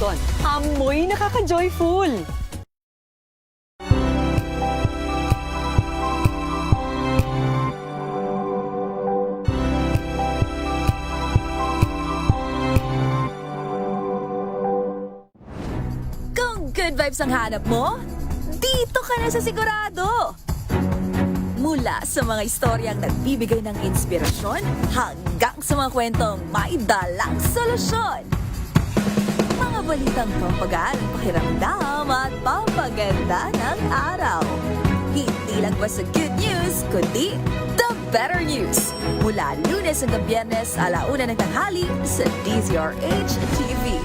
Boston. Amoy nakaka-joyful! Kung good vibes ang hanap mo, dito ka na sa sigurado! Mula sa mga istoryang nagbibigay ng inspirasyon hanggang sa mga kwentong may dalang solusyon. Mga balitang pampagaan ang pakiramdam at pampaganda ng araw. Hindi lang ba sa good news, kundi the better news. Mula Lunes hanggang Biyernes, 1:00 ng tanghali sa DZRH TV.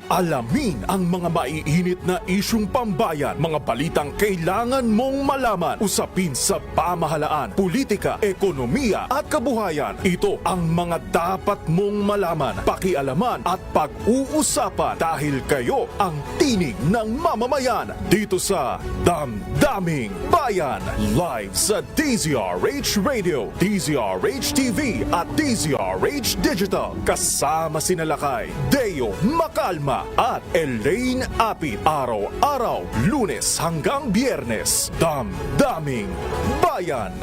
Alamin ang mga maiinit na isyung pambayan, mga balitang kailangan mong malaman, usapin sa pamahalaan, politika, ekonomiya at kabuhayan. Ito ang mga dapat mong malaman, pakialaman at pag-uusapan dahil kayo ang tinig ng mamamayan dito sa Damdaming Bayan. Live sa DZRH Radio, DZRH TV at DZRH Digital. Kasama sina Lakay, Deo Macalma at Elaine Apit. Araw-araw, Lunes hanggang Biyernes. Damdaming Bayan.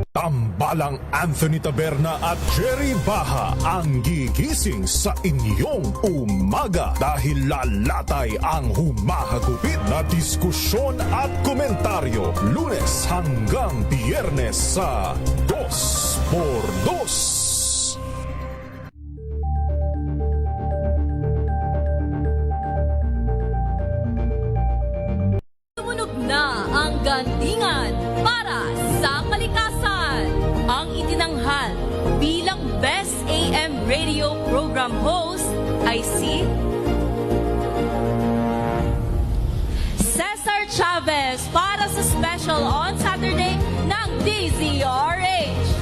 Tambalang Anthony Taberna at Jerry Baha ang gigising sa inyong umaga dahil lalatay ang humahagupit na diskusyon at komentaryo Lunes hanggang Biyernes sa 2x2. Tumunog na ang gandingan para sa kalikasan. Ang itinanghal bilang Best AM Radio Program Host ay si Cesar Chavez para sa special on Saturday ng DZRH.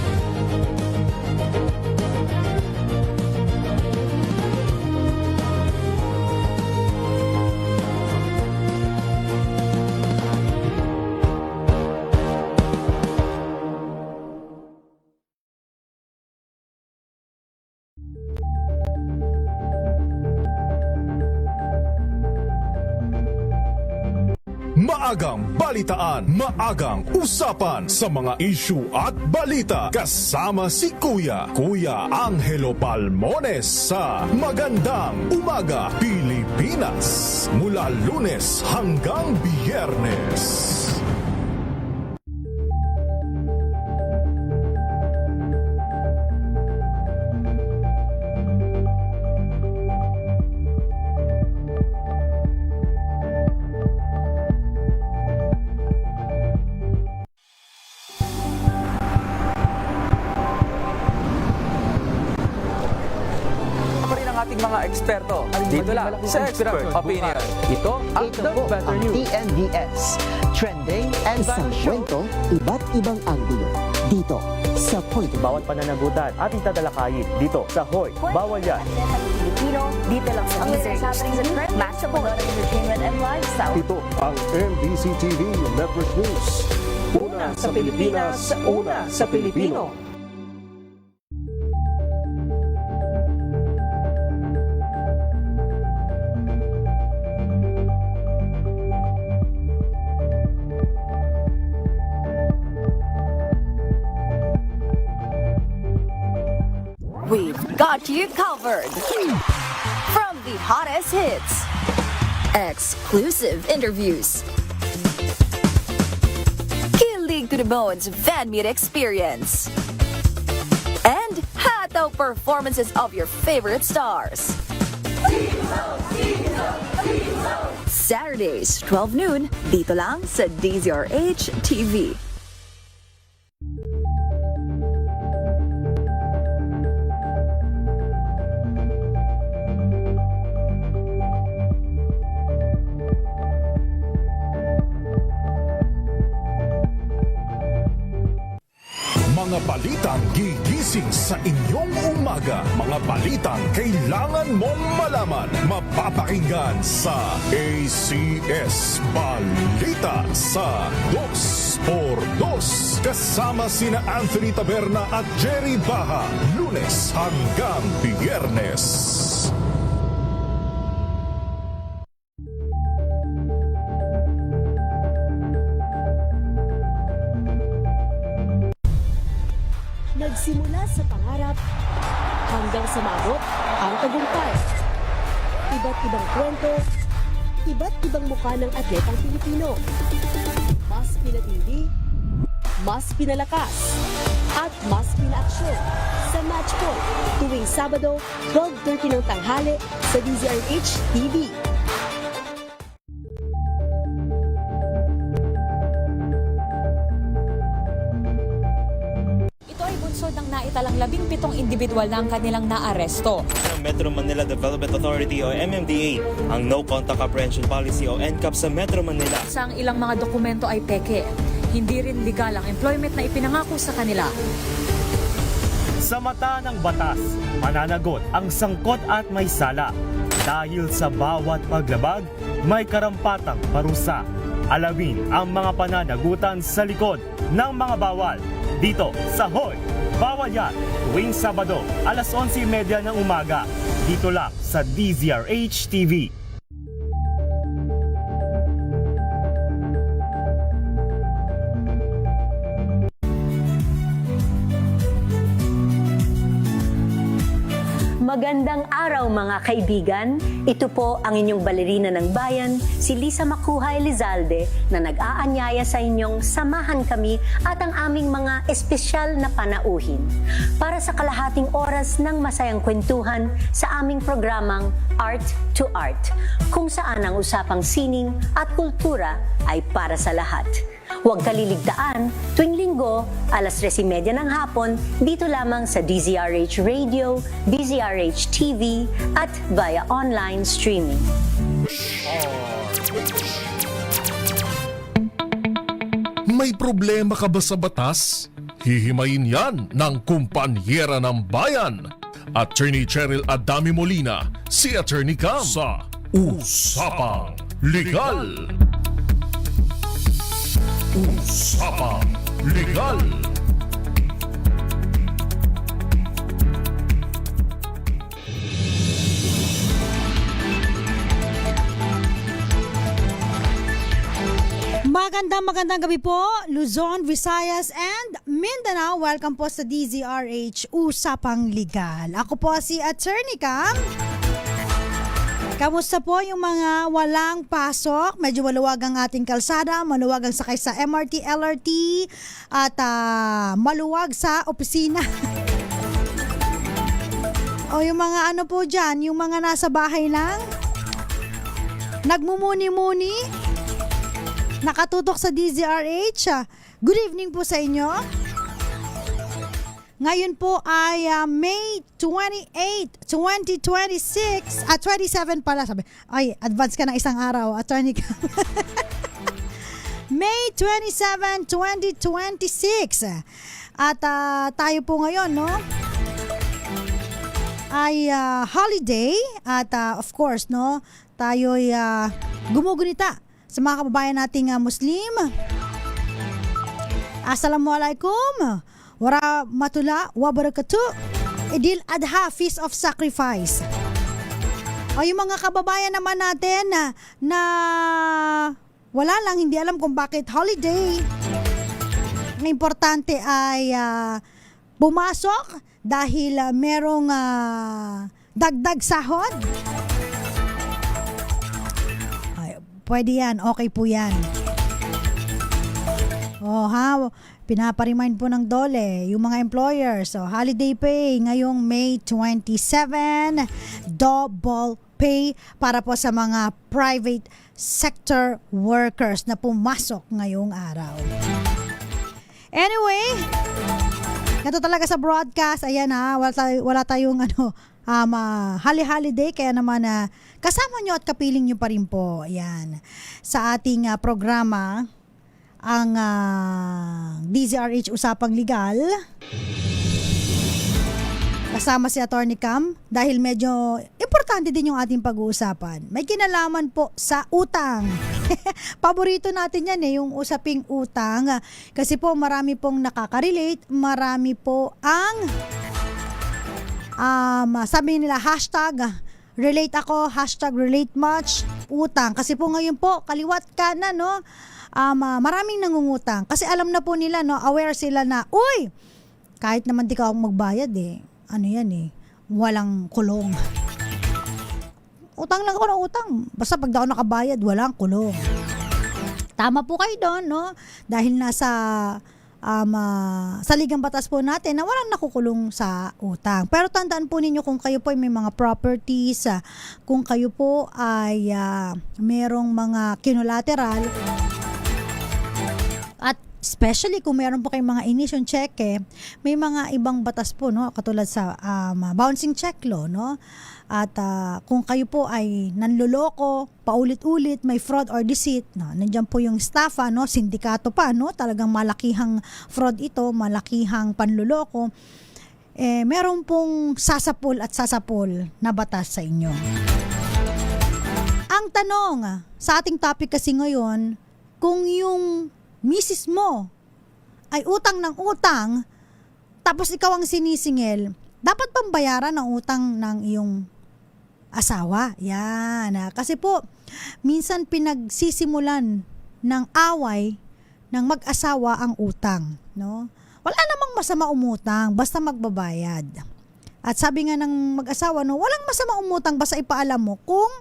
Maagang balitaan, maagang usapan sa mga issue at balita. Kasama si Kuya Angelo Palmones sa Magandang Umaga Pilipinas. Mula Lunes hanggang Biyernes. Ating mga eksperto dito lang sa Expert Opinion. Ito ang Ito The po Better ang News. TNVS. Trending and Isang Show. kwento, iba't ibang anggulo. Dito, sa Point of Bawat pananagutan ating tatalakayin dito sa Hoy. Bawal yan. Pilipino, dito lang sa DZRH TV, match up on entertainment and lifestyle. Ito ang MBC TV Network News. Una sa Pilipinas, una sa Pilipino. We've got you covered. From the hottest hits, exclusive interviews, kilig to the bones fan meet experience, and hataw performances of your favorite stars. Saturdays, 12 noon, dito lang sa DZRH TV. Mga balitang gigising sa inyong umaga. umaga. Mga balitang kailangan mong malaman. Mapapakinggan sa ACS Balita sa 2x2. Kasama sina Anthony Taberna at Jerry Baha. Lunes hanggang Biyernes. Nagsimula sa pangarap hanggang sa maabot ang tagumpay. Iba't ibang kwento, iba't ibang mukha ng atletang Pilipino. Mas pinatindi, mas pinalakas, at mas pinaaksyon sa Match Point tuwing Sabado, 12:30 ng tanghali sa DZRH TV. Ito ay bunsod ng naitalang 17 individual na ang kanilang naaresto. Ng Metro Manila Development Authority o MMDA ang No Contact Apprehension Policy o NCAP sa Metro Manila. Sa ang ilang mga dokumento ay peke. Hindi rin legal ang employment na ipinangako sa kanila. Sa mata ng batas, mananagot ang sangkot at may sala. Dahil sa bawat paglabag, may karampatang parusa. Alamin ang mga pananagutan sa likod ng mga bawal. Dito sa Hoy! Bawal Yan! Tuwing Sabado, alas 11:30 ng umaga. Dito lang sa DZRH TV. Magandang araw mga kaibigan. Ito po ang inyong balerina ng bayan, si Lisa Macuja Elizalde, na nag-aanyaya sa inyong samahan kami at ang aming mga espesyal na panauhin para sa kalahating oras ng masayang kwentuhan sa aming programang Art to Art, kung saan ang usapang sining at kultura ay para sa lahat. Huwag kaliligtaan, tuwing linggo, alas 3:30 ng hapon, dito lamang sa DZRH Radio, DZRH TV, at via online streaming. May problema ka ba sa batas? Hihimayin yan ng kumpanyera ng bayan. Attorney Cheryl Adami Molina, si Attorney Cam sa Usapang Legal. Usapang Legal. Magandang gabi po, Luzon, Visayas, and Mindanao. Welcome po sa DZRH Usapang Legal. Ako po si Attorney Cam. Kamusta po yung mga walang pasok? Medyo maluwag ang ating kalsada, maluwag ang sakay sa MRT, LRT, at maluwag sa opisina. O yung mga ano po dyan, yung mga nasa bahay lang, nagmumuni-muni, nakatutok sa DZRH. Good evening po sa inyo. Ngayon po ay May 28, 2026 at 27 pala sabi. Ay, advance ka ng isang araw, Attorney. May 27, 2026. At tayo po ngayon, no? Ay holiday at of course, no? Tayo'y gumugunita sa mga kababayan nating Muslim. Assalamualaikum warahmatullahi wabarakatuh. Idil Adha, Feast of Sacrifice. O yung mga kababayan naman natin na wala lang, hindi alam kung bakit holiday. Ang importante ay pumasok dahil merong dagdag sahod. Ay, pwede yan, okay po yan. Pinapa-remind po ng DOLE, yung mga employers. So, holiday pay ngayong May 27, double pay para po sa mga private sector workers na pumasok ngayong araw. Anyway, ito talaga sa broadcast, ayan wala tayong holiday, kaya naman kasama nyo at kapiling nyo pa rin po, ayan, sa ating programa, ang DZRH Usapang Legal. Kasama si Attorney Cam dahil medyo importante din yung ating pag-uusapan. May kinalaman po sa utang. Paborito natin yan yung usaping utang. Kasi po marami pong nakaka-relate, marami po ang sabi nila hashtag relate ako, hashtag relate much, utang. Kasi po ngayon po, kaliwat kanan, no? Maraming nangungutang. Kasi alam na po nila, no? Aware sila na, uy, kahit naman di ka magbayad ano yan walang kulong. Utang lang ako ng utang. Basta pag daw nakabayad, walang kulong. Tama po kayo doon, no? Dahil nasa saligang batas po natin na walang nakukulong sa utang. Pero tandaan po ninyo kung kayo po ay may mga properties, kung kayo po ay merong mga kinolateral, at especially kung meron po kayong mga initial check, may mga ibang batas po, no, katulad sa bouncing check law, no? At kung kayo po ay nanloloko paulit-ulit, may fraud or deceit, no, nandiyan po yung estafa, no, sindikato pa, no, talagang malakihang fraud ito, malakihang panloloko. Meron pong sasapul at sasapul na batas sa inyo. Ang tanong sa ating topic kasi ngayon, kung yung misis mo ay utang ng utang, tapos ikaw ang sinisingil, dapat bang bayaran ang utang ng iyong asawa? Yan. Kasi po, minsan pinagsisimulan ng away ng mag-asawa ang utang, no? Wala namang masama umutang, basta magbabayad. At sabi nga ng mag-asawa, no, walang masama umutang, basta ipaalam mo kung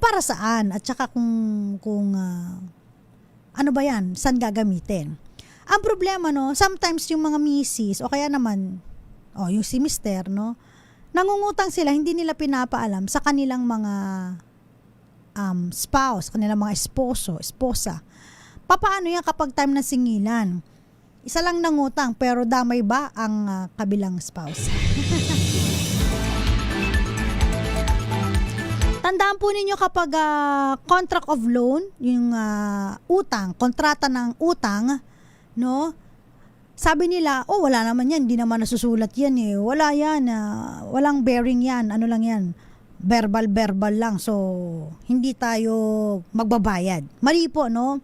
para saan, at saka kung ano ba yan, saan gagamitin. Ang problema, no, sometimes yung mga misis o kaya naman yung si mister, no, nangungutang sila, hindi nila pinapaalam sa kanilang mga spouse, kanilang mga esposa. Papaano yan kapag time ng singilan? Isa lang nangutang pero damay ba ang kabilang spouse? Tandaan po ninyo kapag contract of loan, yung utang, kontrata ng utang, no? Sabi nila, wala naman yan, hindi naman nasusulat yan Wala yan, walang bearing yan, ano lang yan, verbal lang, so hindi tayo magbabayad. Mali po, no?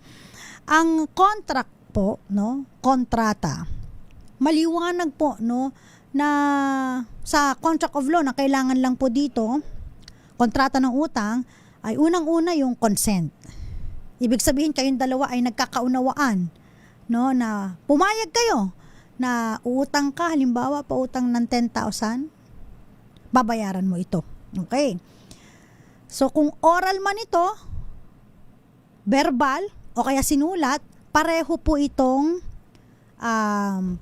Ang contract po, no? Kontrata, maliwanag po, no? Na sa contract of loan, na kailangan lang po dito, kontrata ng utang, ay unang-una yung consent. Ibig sabihin kayong dalawa ay nagkakaunawaan, no, na pumayag kayo na uutang ka, halimbawa pautang ng 10,000, babayaran mo ito. Okay? So kung oral man ito, verbal o kaya sinulat, pareho po itong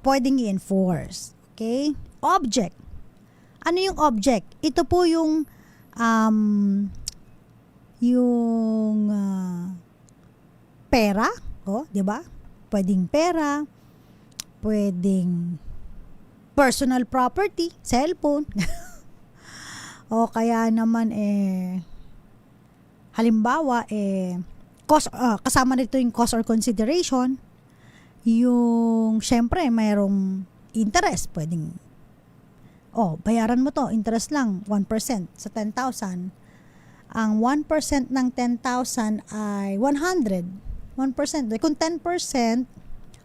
pwedeng i-enforce. Okay? Object. Ano yung object? Ito po yung pera, di ba? Pwedeng pera, pwedeng personal property, cellphone. O kaya naman halimbawa cost, kasama nito yung cost or consideration, yung syempre mayroong interest, pwedeng bayaran mo to, interest lang, 1% sa 10,000. Ang 1% ng 10,000 ay 100. 1%. Kung 10%,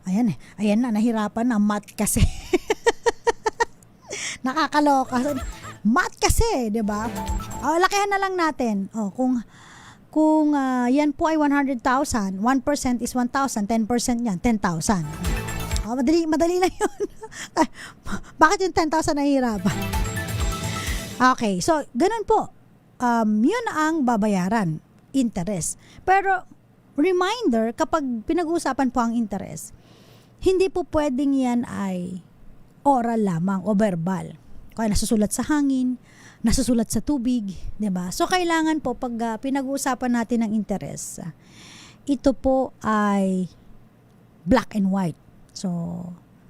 ayan na, nahirapan na, math kasi. Nakakaloka. Math kasi, di ba? Lakihan na lang natin. Kung yan po ay 100,000, 1% is 1,000, 10% yan, 10,000. Madali lang yun. Bakit yung 10,000 nahihirapan? Okay, so ganun po. Yun ang babayaran, interest. Pero reminder, kapag pinag-uusapan po ang interest, hindi po pwedeng yan ay oral lamang o verbal. Kaya nasusulat sa hangin, nasusulat sa tubig, 'di ba? So kailangan po pag pinag-uusapan natin ng interest, ito po ay black and white. So,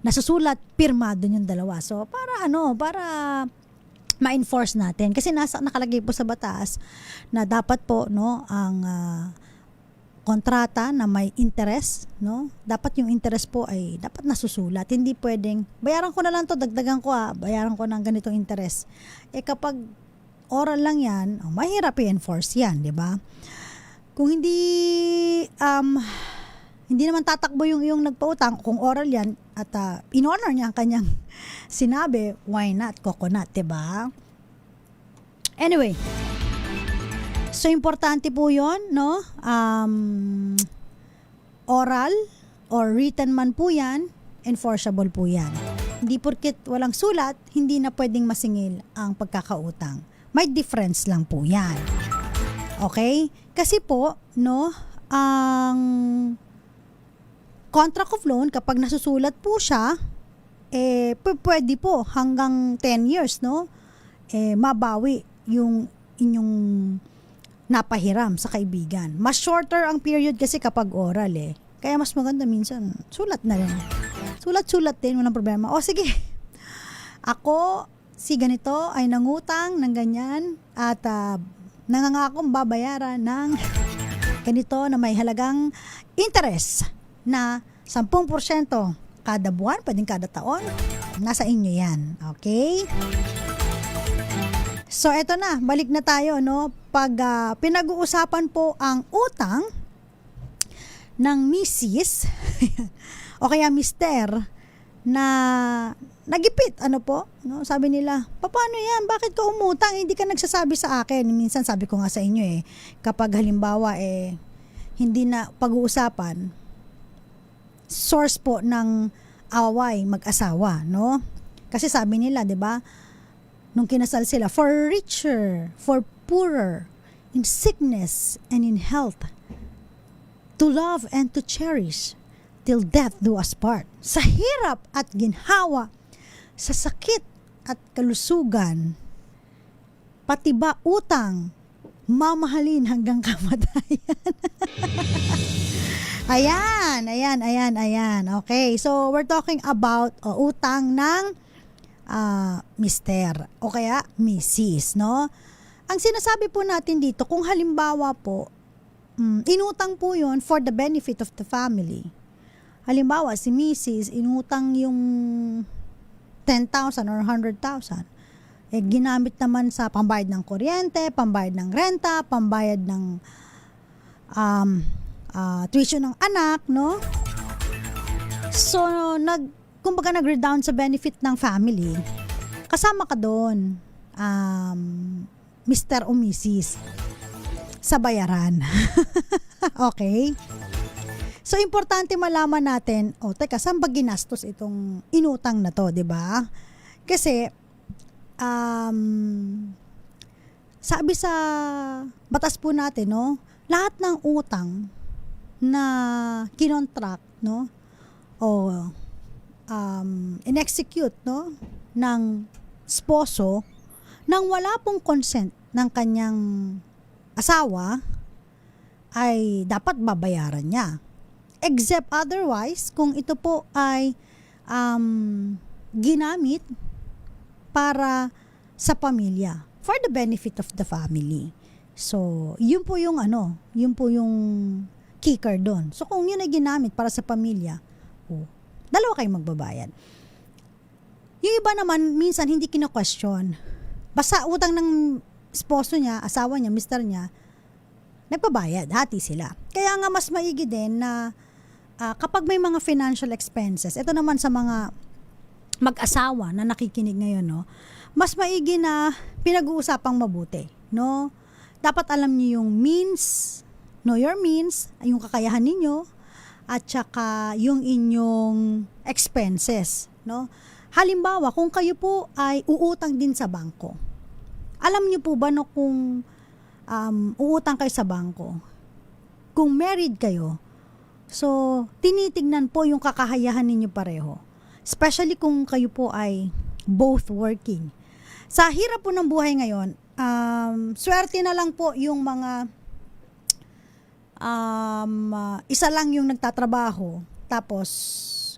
nasusulat, pirmado yung dalawa. So, para ma-enforce natin. Kasi nakalagay po sa batas na dapat po, no, ang kontrata na may interest, no? Dapat yung interest po ay dapat nasusulat. Hindi pwedeng, bayaran ko na lang to, dagdagan ko bayaran ko ng ganitong interest. Kapag oral lang yan, mahirap i-enforce yan, di ba? Kung hindi naman tatakbo yung nagpautang, kung oral yan, at in-honor niya ang kanyang sinabi, why not? Coconut, di ba? Anyway, so, importante po yun, no? Oral or written man po yan, enforceable po yan. Hindi porket walang sulat, hindi na pwedeng masingil ang pagkakautang. May difference lang po yan. Okay? Kasi po, no, ang contract of loan, kapag nasusulat po siya, pwede po hanggang 10 years, no? Mabawi yung inyong napahiram sa kaibigan. Mas shorter ang period kasi kapag oral Kaya mas maganda minsan, sulat na rin. Sulat-sulat din, walang problema. O sige, ako, si ganito ay nangutang ng ganyan at nangangakong babayaran ng ganito na may halagang interest na 10% kada buwan, pwedeng kada taon. Nasa inyo yan. Okay? So, eto na. Balik na tayo, no? Pag pinag-uusapan po ang utang ng misis o kaya mister na nagipit, ano po? No? Sabi nila, paano yan? Bakit ka umutang? Hindi ka nagsasabi sa akin. Minsan sabi ko nga sa inyo kapag halimbawa hindi na pag-uusapan, source po ng away mag-asawa, no? Kasi sabi nila, 'di ba? Nung kinasal sila, for richer, for poorer, in sickness and in health, to love and to cherish, till death do us part. Sa hirap at ginhawa, sa sakit at kalusugan, pati ba utang, mamahalin hanggang kamatayan. Ayan. Okay, so we're talking about utang ng mister o kaya misis, no? Ang sinasabi po natin dito, kung halimbawa po, inutang po yun for the benefit of the family. Halimbawa, si misis, inutang yung 10,000 or 100,000. Ginamit naman sa pambayad ng kuryente, pambayad ng renta, pambayad ng tuition ng anak, no? So, kumbaga nag-redown sa benefit ng family, kasama ka doon, Mr. o Mrs. sa bayaran. Okay? So, importante malaman natin, teka, saan ba ginastos itong inutang na to, di ba? Kasi, sabi sa batas po natin, no, lahat ng utang na kinontract, no, o in-execute, no, ng sposo nang wala pong consent ng kanyang asawa, ay dapat babayaran niya. Except otherwise, kung ito po ay ginamit para sa pamilya, for the benefit of the family. So, yun po yung kicker doon. So, kung yun ay ginamit para sa pamilya, dalawa kayong magbabayad. Yung iba naman, minsan hindi kina-question. Basta utang ng sposo niya, asawa niya, mister niya, nagbabayad, hati sila. Kaya nga mas maigi din na kapag may mga financial expenses, ito naman sa mga mag-asawa na nakikinig ngayon, no, mas maigi na pinag-uusapang mabuti, no? Dapat alam niyo yung means, know your means, yung kakayahan ninyo, at saka yung inyong expenses, no? Halimbawa, kung kayo po ay uutang din sa bangko, alam niyo po ba no, kung uutang kayo sa bangko, kung married kayo, so tinitignan po yung kakayahan ninyo pareho. Especially kung kayo po ay both working. Sa hirap po ng buhay ngayon, swerte na lang po yung mga isa lang yung nagtatrabaho, tapos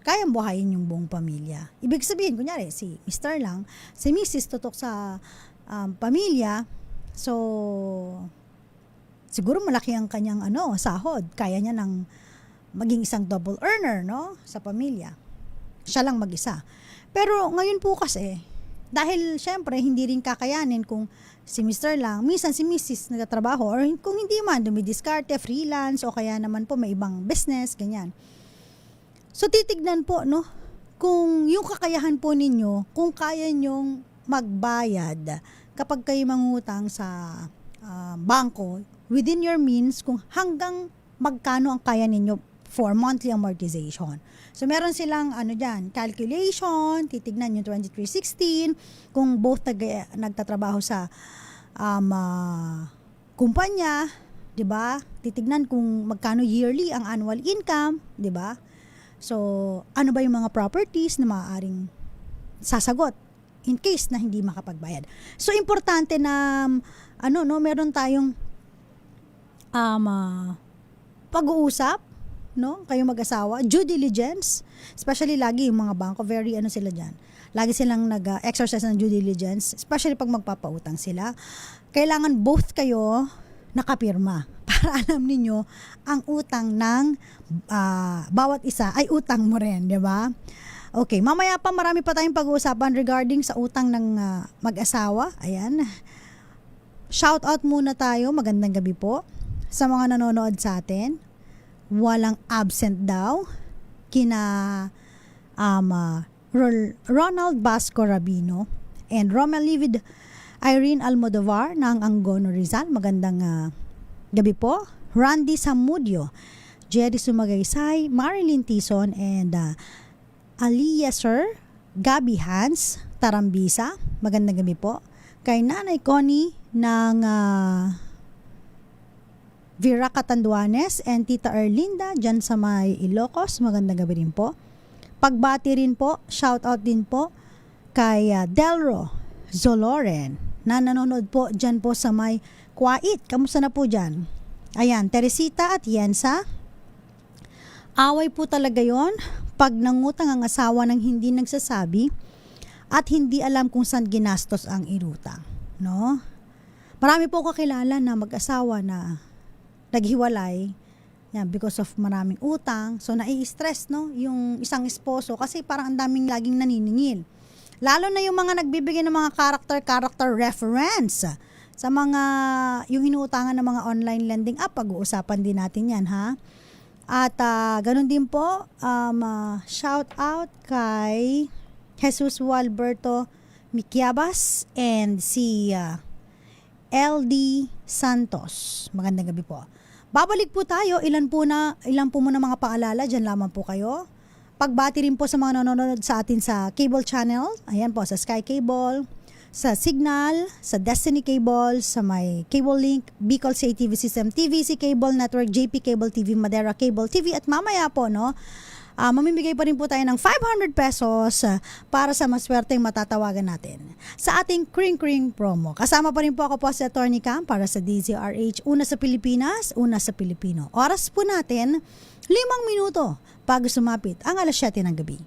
kayang buhayin yung buong pamilya. Ibig sabihin, kunyari, si Mr. lang, si Mrs. tutok sa pamilya, so siguro malaki ang kanyang sahod. Kaya niya ng maging isang double earner, no, sa pamilya. Siya lang mag-isa. Pero ngayon po kasi, dahil syempre hindi rin kakayanin kung si Mr. lang, minsan si Mrs. nagtatrabaho, or kung hindi man, dumidiskarte, freelance, o kaya naman po may ibang business, ganyan. So titignan po, no, kung yung kakayahan po ninyo, kung kaya nyong magbayad kapag kayo mangutang sa bangko, within your means, kung hanggang magkano ang kaya ninyo for monthly amortization. So meron silang dyan, calculation, titignan yung 2316, kung both nagtatrabaho sa kumpanya, 'di ba? Titignan kung magkano yearly ang annual income, 'di ba? So ano ba yung mga properties na maaaring sasagot in case na hindi makapagbayad. So importante na meron tayong pag-uusap, no? Kayo mag-asawa, due diligence, especially lagi yung mga bangko, very sila diyan. Lagi silang nag-exercise ng due diligence, especially pag magpapautang sila. Kailangan both kayo nakapirma para alam ninyo ang utang ng bawat isa ay utang mo rin, di ba? Okay, mamaya pa marami pa tayong pag-uusapan regarding sa utang ng mag-asawa. Ayan. Shout out muna tayo, magandang gabi po sa mga nanonood sa atin. Walang absent daw kina Ronald Basco Rabino and Romel Livid Irene Almodovar ng Angono Rizal. Magandang gabi po. Randy Samudio, Jerry Sumagaysay, Marilyn Tison, and Aliyah Sir, Gabi Hans, Tarambisa. Magandang gabi po. Kay Nanay Connie ng Vera Catanduanes and Tita Erlinda dyan sa may Ilocos. Magandang gabi rin po. Pagbati rin po, shout out din po kay Delro Zoloren na nanonood po dyan po sa may Kuwait. Kamusta na po dyan? Ayan, Teresita at Yensa. Away po talaga yon pag nangutang ang asawa ng hindi nagsasabi at hindi alam kung saan ginastos ang irutang. No? Marami po kakilala na mag-asawa na naghiwalay because of maraming utang. So nai-stress, no, yung isang esposo kasi parang ang daming laging naniningil. Lalo na yung mga nagbibigay ng mga character reference sa mga yung inuutangan ng mga online lending app. Pag-uusapan din natin yan, ha. At ganun din po, shout out kay Jesus Walberto Miquiabas and si LD Santos. Magandang gabi po. Babalik po tayo, ilan po muna mga paalala, dyan lamang po kayo. Pagbati rin po sa mga nanonood sa atin sa cable channel, ayan po, sa Sky Cable, sa Signal, sa Destiny Cable, sa may Cable Link, Bicol CATV System, TVC Cable Network, JP Cable TV, Madera Cable TV, at mamaya po, no, mamimigay pa rin po tayo ng 500 pesos para sa maswerteng matatawagan natin sa ating Kring Kring promo. Kasama pa rin po ako po si Attorney Cam para sa DZRH, una sa Pilipinas, una sa Pilipino. Oras po natin, 5 minuto bago sumapit ang 7:00 ng gabi.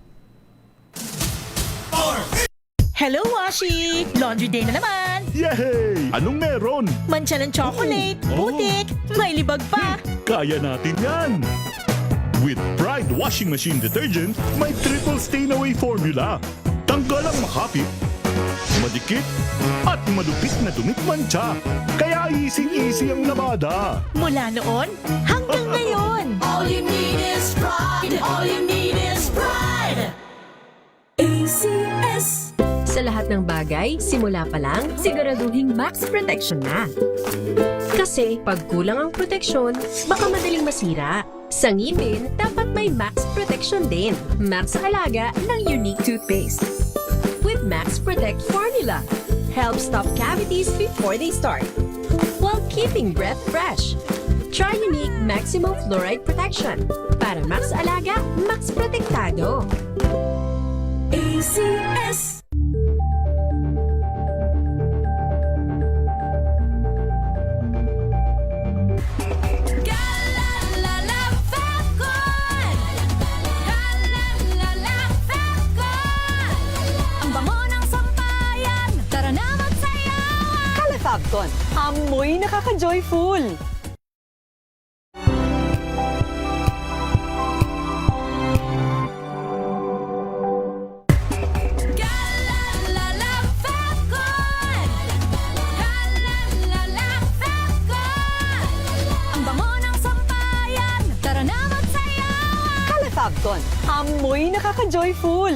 Hello, Washi! Laundry day na naman! Yay! Anong meron? Mancha ng chocolate, putik, may libag pa! Kaya natin yan! With Pride Washing Machine Detergent, may triple stain-away formula. Tanggal ang makapit, madikit, at malupit na dumit-mancha. Kaya easy-easy ang labada. Mula noon hanggang ngayon. All you need is pride. All you need is pride. ACS. Sa lahat ng bagay, simula pa lang, siguraduhing max protection na. Kasi pag kulang ang proteksyon, baka madaling masira. Sa ngipin, dapat may max protection din. Max sa halaga ng Unique Toothpaste. With Max Protect Formula, helps stop cavities before they start, while keeping breath fresh. Try Unique Maximum Fluoride Protection. Para max alaga, max protektado. ACS. Fabcon, amoy nakaka-joyful. Amoy nakaka-joyful.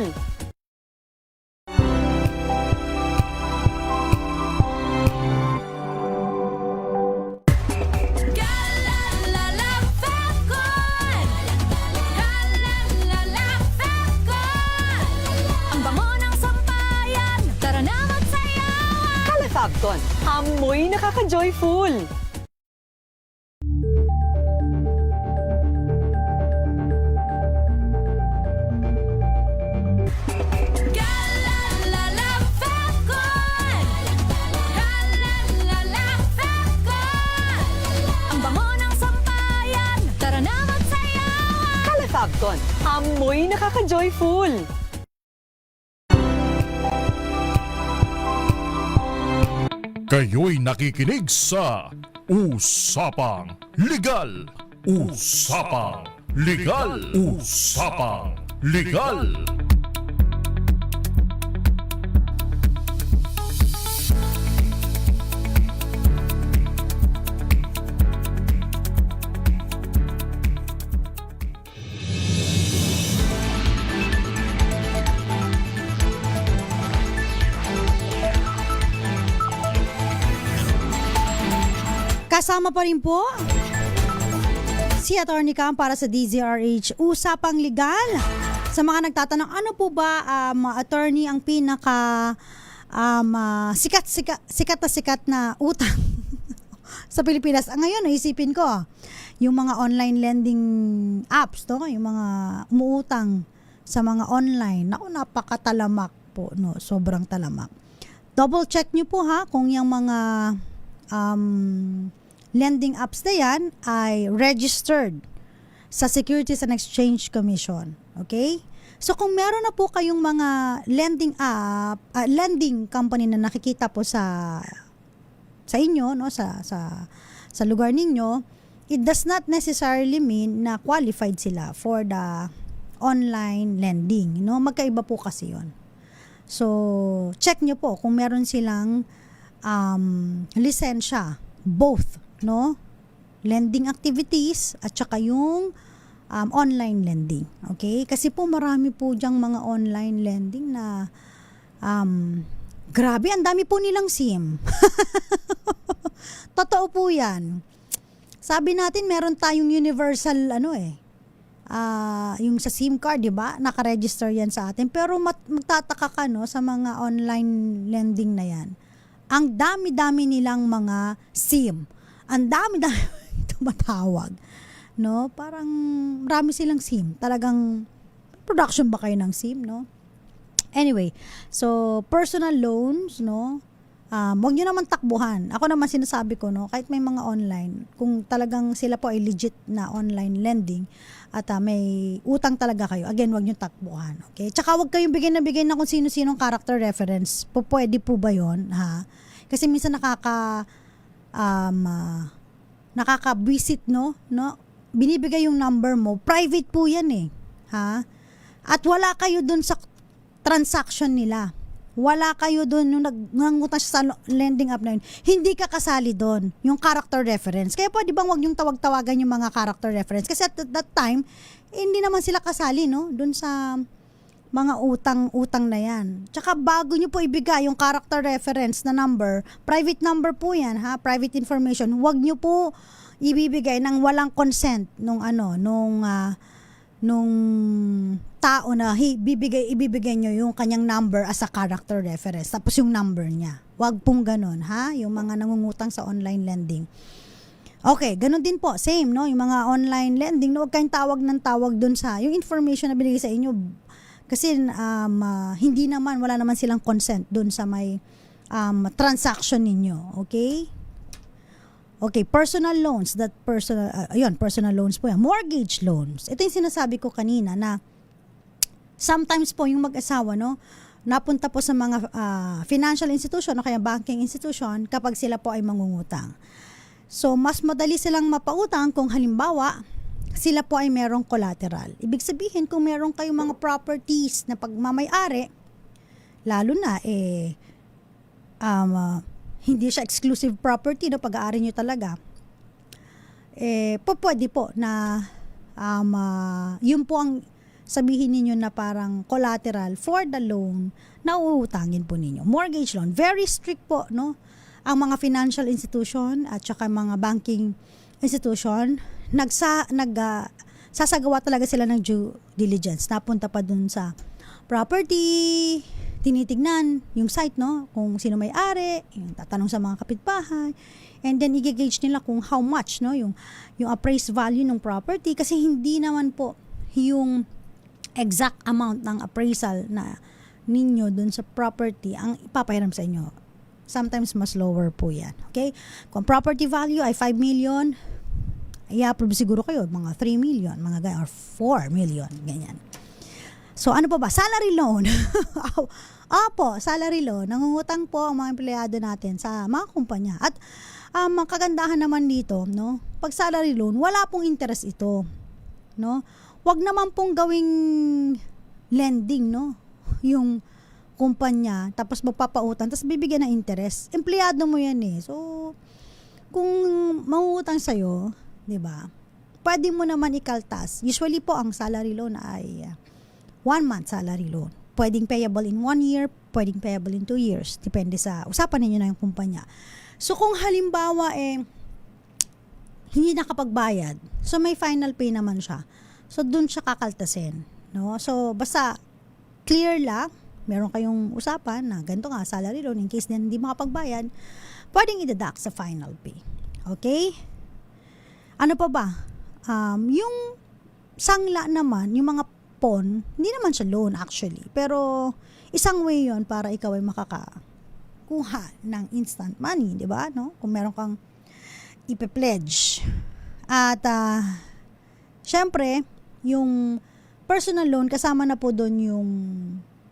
Ang bango ng sampayan, tara na magsayawan! Calefabcon. Amoy nakaka-joyful. Ang bango ng sampayan, tara na magsayawan! Calefabcon. Amoy nakaka-joyful. Kayo'y nakikinig sa Usapang Legal. Usapang Legal. Usapang Legal. Kasama pa rin po si Attorney Cam para sa DZRH Usapang Legal. Sa mga nagtatanong, ano po ba attorney ang pinaka sikat na utang sa Pilipinas? Ngayon, naisipin ko, yung mga online lending apps, no? Yung mga umuutang sa mga online. Naku, napakatalamak po, no? Sobrang talamak. Double check nyo po ha kung yung mga lending apps na yan ay registered sa Securities and Exchange Commission. Okay? So kung meron na po kayong mga lending company na nakikita po sa inyo, no, sa lugar ninyo, it does not necessarily mean na qualified sila for the online lending, no? Magkaiba po kasi 'yon. So check nyo po kung meron silang lisensya, both, no? Lending activities at saka yung online lending. Okay? Kasi po marami po diyang mga online lending na grabe, ang dami po nilang SIM. Totoo po yan. Sabi natin meron tayong universal yung sa SIM card, di ba? Naka-register yan sa atin. Pero magtataka ka, no, sa mga online lending na yan. Ang dami-dami nilang mga SIM. Ang dami-dami tumatawag. No? Parang marami silang SIM. Talagang production ba kayo ng SIM, no? Anyway, so personal loans, no? Huwag nyo naman takbuhan. Ako naman sinasabi ko, no, kahit may mga online, kung talagang sila po ay legit na online lending at may utang talaga kayo, again, huwag nyo takbuhan. Okay? Tsaka huwag kayong bigyan na kung sino-sinong character reference. Pwede po ba yun? Ha? Kasi minsan nakaka-visit, no? Binibigay yung number mo. Private po yan eh. Ha? At wala kayo dun sa transaction nila. Wala kayo doon yung nangutang sa lending app na yun, hindi ka kasali doon, yung character reference. Kaya pwede bang wag yung tawag-tawagan yung mga character reference? Kasi at that time, hindi naman sila kasali, no? Doon sa mga utang na yan. Tsaka bago nyo po ibigay yung character reference na number, private number po yan, ha? Private information. Wag nyo po ibibigay ng walang consent nung tao na ibibigay nyo yung kanyang number as a character reference, tapos yung number niya. Wag pong ganun, ha? Yung mga nangungutang sa online lending. Okay, ganun din po, same, no? Yung mga online lending, huwag kayong tawag ng tawag dun sa yung information na binigay sa inyo, kasi hindi naman, wala naman silang consent dun sa may transaction ninyo. Okay? Okay, personal loans, personal loans po yan. Mortgage loans. Ito yung sinasabi ko kanina na sometimes po yung mag-asawa, no, napunta po sa mga financial institution o kaya banking institution kapag sila po ay mangungutang. So, mas madali silang mapautang kung halimbawa, sila po ay merong collateral. Ibig sabihin, kung meron kayong mga properties na pagmamay-ari, lalo na, hindi siya exclusive property, no, pag-aari nyo talaga, pwede po na yun po ang sabihin ninyo na parang collateral for the loan na uutangin po ninyo. Mortgage loan, very strict po, no? Ang mga financial institution at saka mga banking institution, sasagawa talaga sila ng due diligence. Napunta pa dun sa property, tinitignan yung site, no? Kung sino may-ari, yung tatanong sa mga kapitbahay, and then i-gauge nila kung how much, no? Yung appraised value ng property, kasi hindi naman po yung exact amount ng appraisal na ninyo dun sa property ang ipapahiram sa inyo. Sometimes mas lower po yan. Okay? Kung property value ay 5 million, i-approve siguro kayo mga 3 million, mga ganyan, or 4 million, ganyan. So ano pa ba? Salary loan. Opo, salary loan. Nangungutang po ang mga empleyado natin sa mga kumpanya. At ang kagandahan naman dito, no? Pag salary loan, wala pong interest ito, no? Wag naman pong gawing lending, no? Yung kumpanya, tapos magpapautang, tapos bibigyan ng interest. Empleyado mo yan eh. So, kung mangungutang sa'yo, di ba, pwede mo naman ikaltas. Usually po, ang salary loan ay 1 month salary loan. Pwedeng payable in 1 year, pwedeng payable in 2 years. Depende sa usapan ninyo na yung kumpanya. So, kung halimbawa hindi nakapagbayad, so may final pay naman siya. So, dun siya kakaltasin. No? So, basta clear lang, meron kayong usapan na ganito nga salary loan in case na hindi makapagbayad, pwedeng i-deduct sa final pay. Okay? Ano pa ba? Yung sangla naman, yung mga PON, hindi naman siya loan actually. Pero isang way yon para ikaw ay makakakuha ng instant money, di ba? No? Kung meron kang ipe-pledge. At syempre, yung personal loan, kasama na po doon yung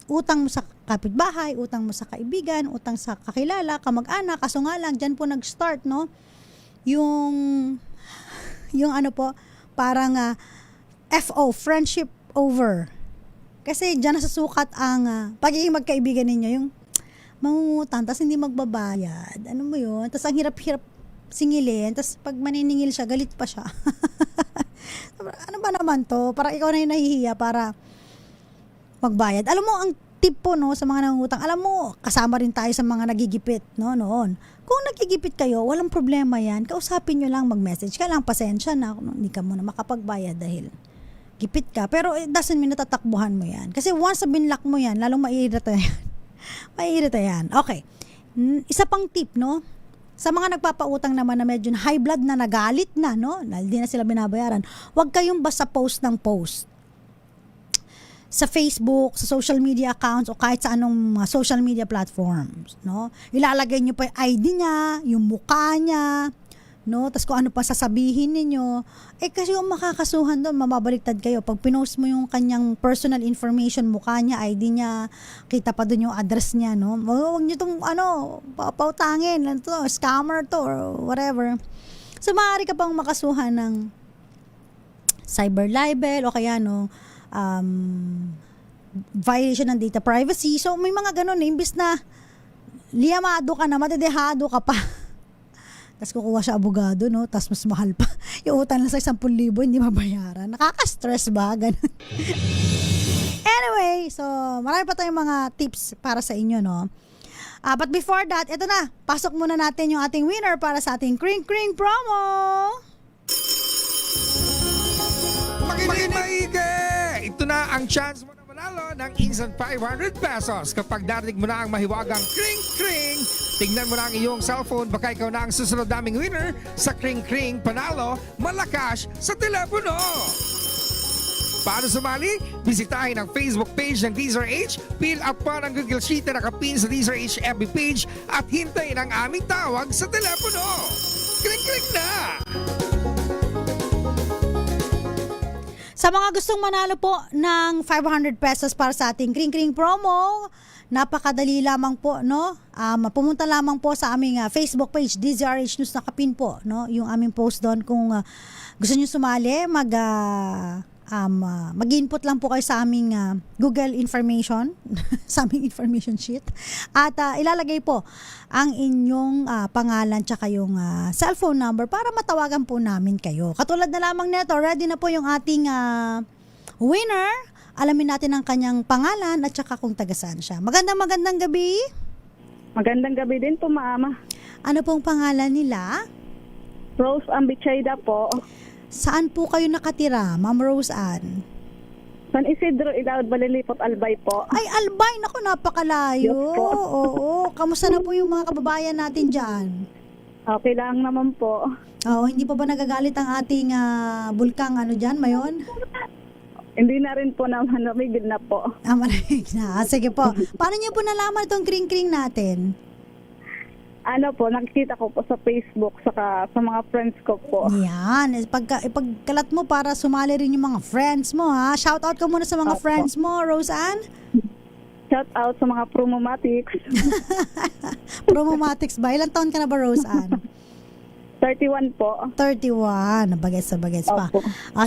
utang mo sa kapitbahay, utang mo sa kaibigan, utang sa kakilala, kamag-anak. Kaso nga lang, dyan po nag-start, no? Yung ano po, parang FO, friendship over. Kasi dyan nasusukat ang pagiging magkaibigan ninyo, yung mangungutang, tapos hindi magbabayad. Ano mo yun? Tapos ang hirap-hirap singilin, tapos pag maniningil siya, galit pa siya. Ano ba naman to? Parang ikaw na yung nahihiya para magbayad. Alam mo, ang tip po, no, sa mga nangungutang, alam mo, kasama rin tayo sa mga nagigipit, no, noon. Kung nagigipit kayo, walang problema yan. Kausapin nyo lang, mag-message ka lang, pasensya na, kung hindi ka muna makapagbayad dahil gipit ka. Pero it doesn't mean natatakbuhan mo yan. Kasi once na binlock mo yan, lalong maiirita yan. Maiirita yan. Okay. Isa pang tip, no, sa mga nagpapautang naman na medyo high blood na nagalit na, no, na hindi na sila binabayaran, huwag kayong basta post ng post sa Facebook, sa social media accounts o kahit sa anong social media platforms, no? Ilalagay niyo pa yung ID niya, yung mukha niya, no? Tapos kung ano pa sasabihin ninyo, kasi yung makakasuhan doon, mamabaliktad kayo. Pag pinost mo yung kanyang personal information, mukha niya, ID niya, kita pa doon yung address niya, no? Huwag niyo itong, pautangin, scammer to, or whatever. So, maaari ka pang makasuhan ng cyber libel o kaya, no, violation ng data privacy. So, may mga ganun, imbis na liyamado ka na, matidehado ka pa. Tapos kukuha siya abogado, no? Tapos mas mahal pa. Yung utang lang sa 10,000, hindi mabayaran. Nakaka-stress ba? Ganun. Anyway, so, marami pa tayong mga tips para sa inyo, no? But before that, ito na. Pasok muna natin yung ating winner para sa ating Kring Kring promo! Makinig! Ito na ang chance mo na manalo ng instant 500 pesos kapag narinig mo na ang mahiwagang Kring Kring. Tingnan mo na ang iyong cellphone, baka ikaw na ang susunod naming winner sa Kring Kring Panalo Malakas sa telepono. Paano sumali? Bisitahin ang Facebook page ng DZRH, fill up pa ng Google Sheet na nakapin sa DZRH FB page at hintayin ang aming tawag sa telepono. Kring Kring na! Sa mga gustong manalo po ng 500 pesos para sa ating Kring Kring promo, napakadali lamang po, no? Pumunta lamang po sa aming Facebook page, DZRH News Nakapin po, no? Yung aming post doon. Kung gusto niyo sumali, mag-input lang po kayo sa aming Google information, sa aming information sheet. At ilalagay po ang inyong pangalan tsaka yung cellphone number para matawagan po namin kayo. Katulad na lamang nito, ready na po yung ating winner. alamin natin ang kanyang pangalan at saka kung taga saan siya. Magandang gabi. Magandang gabi din po, ma'am. Ano pong pangalan nila? Rose Ambicida po. Saan po kayo nakatira, Ma'am Rose Ann? San Isidro, Ilaud, Balilipot, Albay po. Ay, Albay, naku, napakalayo. Yes po. Oo. Kamusta na po yung mga kababayan natin dyan? Okay lang naman po. Oo, hindi pa ba nagagalit ang ating bulkang dyan, Mayon? Hindi na rin po naman, namigil na po. Malamig na. Sige po. Paano niyo po nalaman itong kring-kring natin? Ano po, nakikita ko po sa Facebook, saka sa mga friends ko po. Yan. Ipagkalat mo para sumali rin yung mga friends mo, ha? Shout out ka muna sa mga friends mo, Rose Ann. Shout out sa mga Promomatics. Promomatics ba? Ilang taon ka na ba, Rose Ann? 31 po. 31. Bagets pa.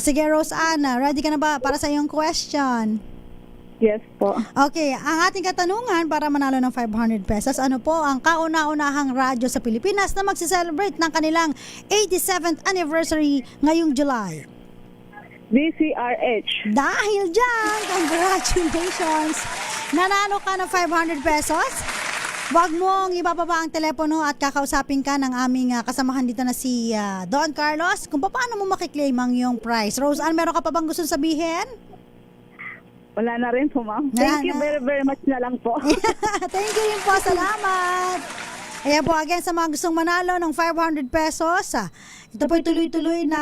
Sige, Rose Ann, ready ka na ba para sa iyong question? Yes po. Okay, ang ating katanungan para manalo ng 500 pesos, ano po ang kauna-unahang radyo sa Pilipinas na magse-celebrate ng kanilang 87th anniversary ngayong July? DCRH. Dahil dyan, congratulations! Nanalo ka ng 500 pesos. Huwag mong ibababa ang telepono at kakausapin ka ng aming kasamahan dito na si Don Carlos kung paano mo makiklaim ang iyong prize. Rose Ann, meron ka pa bang gustong sabihin? Wala na rin po, ma'am. Thank you very, very much na lang po. Thank you rin po. Salamat. Ayan po, again, sa mga gustong manalo ng 500 pesos, ito po tuloy-tuloy na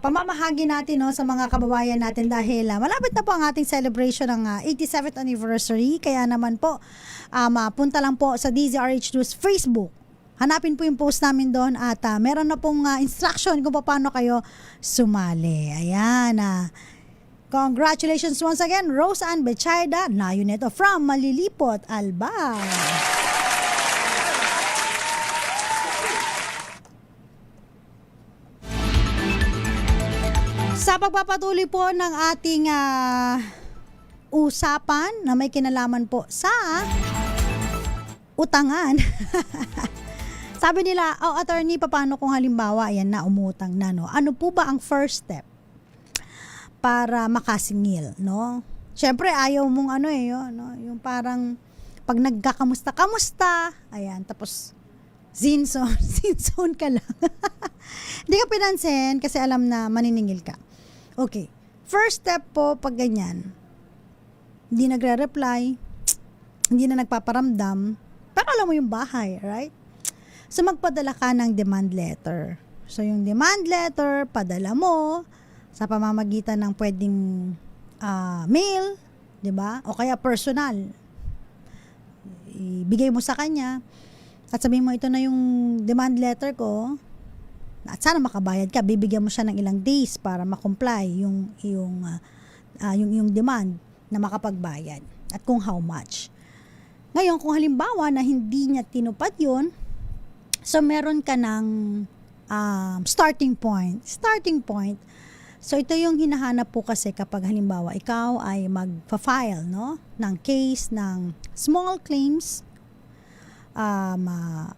pamamahagi natin sa mga kababayan natin dahil malapit na po ang ating celebration ng 87th anniversary. Kaya naman po, punta lang po sa DZRH News Facebook. Hanapin po yung post namin doon at meron na pong instruction kung paano kayo sumali. Ayan, congratulations once again, Rose Ann Becharda Nayuneto from Malilipot, Albay. Sa pagpapatuloy po ng ating usapan na may kinalaman po sa utangan. Sabi nila, attorney, paano kung halimbawa, ayan na, umutang na, no? Ano po ba ang first step para makasingil, no? Siyempre, ayaw mong yung parang pag nagkakamusta-kamusta, ayan, tapos zone ka lang. Hindi ka pinansin kasi alam na maniningil ka. Okay, first step po pag ganyan, hindi nagre-reply, hindi na nagpaparamdam, pero alam mo yung bahay, right? So, magpadala ka ng demand letter. So, yung demand letter, padala mo sa pamamagitan ng pwedeng mail, 'di ba? O kaya personal. Ibigay mo sa kanya at sabihin mo, ito na yung demand letter ko. At sana makabayad ka. Bibigyan mo siya ng ilang days para ma-comply yung demand na makapagbayad at kung how much. Ngayon, kung halimbawa na hindi niya tinupad yun, so meron ka ng starting point. So, ito yung hinahanap po kasi kapag halimbawa ikaw ay magpa-file, no, ng case ng small claims,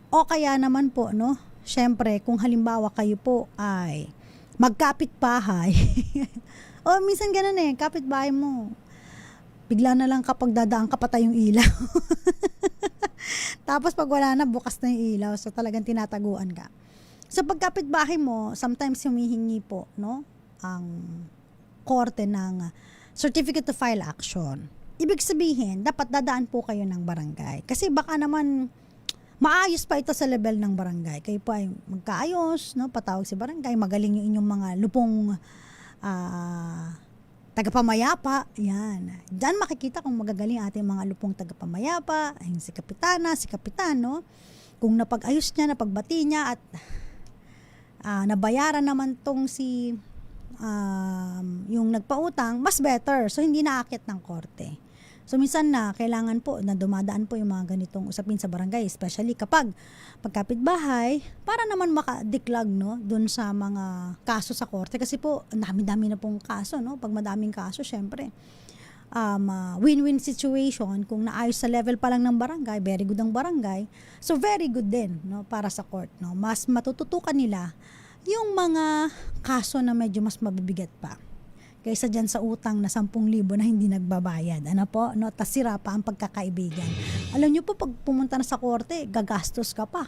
o kaya naman po, no, syempre, kung halimbawa kayo po ay magkapit-bahay, o minsan ganun kapit-bahay mo, bigla na lang kapag dadaan ka patay yung ilaw. Tapos pag wala na, bukas na yung ilaw, so talagang tinataguan ka. So, pag kapit-bahay mo, sometimes humihingi po, no, ang korte ng certificate to file action. Ibig sabihin, dapat dadaan po kayo ng barangay. Kasi baka naman maayos pa ito sa level ng barangay. Kayo po ay magkaayos, no? Patawag si barangay, magaling yung inyong mga lupong tagapamayapa. Yan. Diyan makikita kung magagaling ating mga lupong tagapamayapa, ay si kapitana, si kapitan, no? Kung napag-ayos niya, napagbati niya at nabayaran naman tong si yung nagpautang, mas better. So, hindi naakit ng korte. So, minsan na kailangan po na dumadaan po yung mga ganitong usapin sa barangay, especially kapag pagkapitbahay, para naman makadiklag, no, dun sa mga kaso sa korte. Kasi po, dami-dami na pong kaso, no? Pag madaming kaso, syempre, win-win situation. Kung naayos sa level pa lang ng barangay, very good ang barangay. So, very good din, no, para sa court, no? Mas matututukan nila yung mga kaso na medyo mas mabibigat pa. kaysa dyan sa utang na 10,000 na hindi nagbabayad. Ano po? No? Tas sira pa ang pagkakaibigan. Alam nyo po, pag pumunta na sa korte, gagastos ka pa.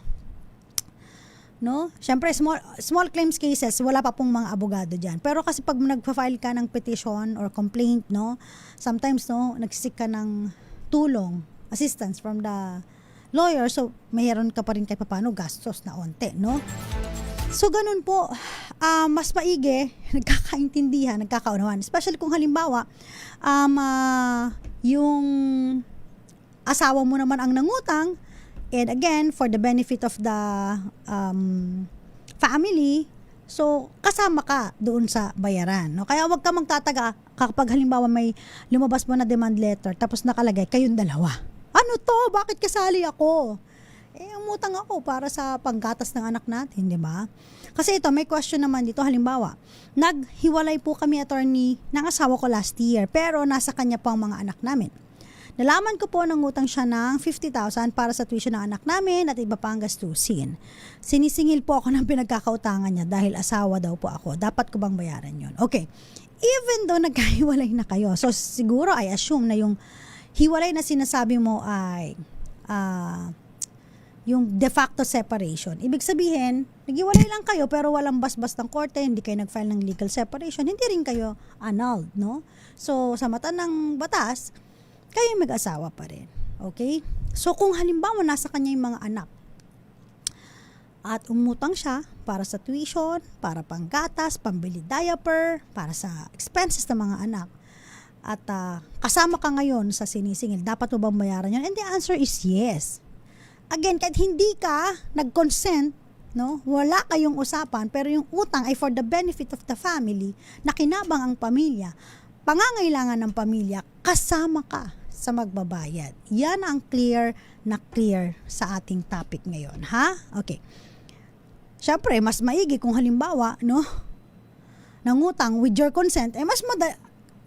No? Siyempre, small claims cases, wala pa pong mga abogado dyan. Pero kasi pag nagpa-file ka ng petition or complaint, no, sometimes, no, nagsisik ka ng tulong, assistance from the lawyer, so mayroon ka pa rin kahit paano gastos na onte, no? So, ganun po, mas maigi, nagkakaintindihan, nagkakaunawan. Especially kung halimbawa, yung asawa mo naman ang nangutang, and again, for the benefit of the family, so, kasama ka doon sa bayaran. No? Kaya wag ka magtataga kapag halimbawa may lumabas mo na demand letter, tapos nakalagay, kayong dalawa. Ano to? Bakit kasali ako? Umutang ako para sa panggatas ng anak natin, di ba? Kasi ito, may question naman dito. Halimbawa, naghiwalay po kami, attorney, ng asawa ko last year, pero nasa kanya pa ang mga anak namin. Nalaman ko po ng utang siya ng 50,000 para sa tuition ng anak namin at iba pang gastusin. Sinisingil po ako ng pinagkakautangan niya dahil asawa daw po ako. Dapat ko bang bayaran yun? Okay. Even though nagkahiwalay na kayo, so siguro I assume na yung hiwalay na sinasabi mo ay yung de facto separation. Ibig sabihin, naghiwalay lang kayo pero walang basbas ng korte, hindi kayo nag-file ng legal separation, hindi rin kayo annulled, no? So, sa mata ng batas, kayo mag-asawa pa rin. Okay? So, kung halimbawa nasa kanya yung mga anak at umutang siya para sa tuition, para panggatas, pambili diaper, para sa expenses ng mga anak, at kasama ka ngayon sa sinisingil, dapat mo bang bayaran yun? And the answer is yes. Again, kahit hindi ka nag-consent, no, wala kayong usapan, pero yung utang ay for the benefit of the family, nakinabang ang pamilya, pangangailangan ng pamilya, kasama ka sa magbabayad. Yan ang clear sa ating topic ngayon, ha? Okay. Siyempre, mas maigi kung halimbawa, no, nangutang with your consent,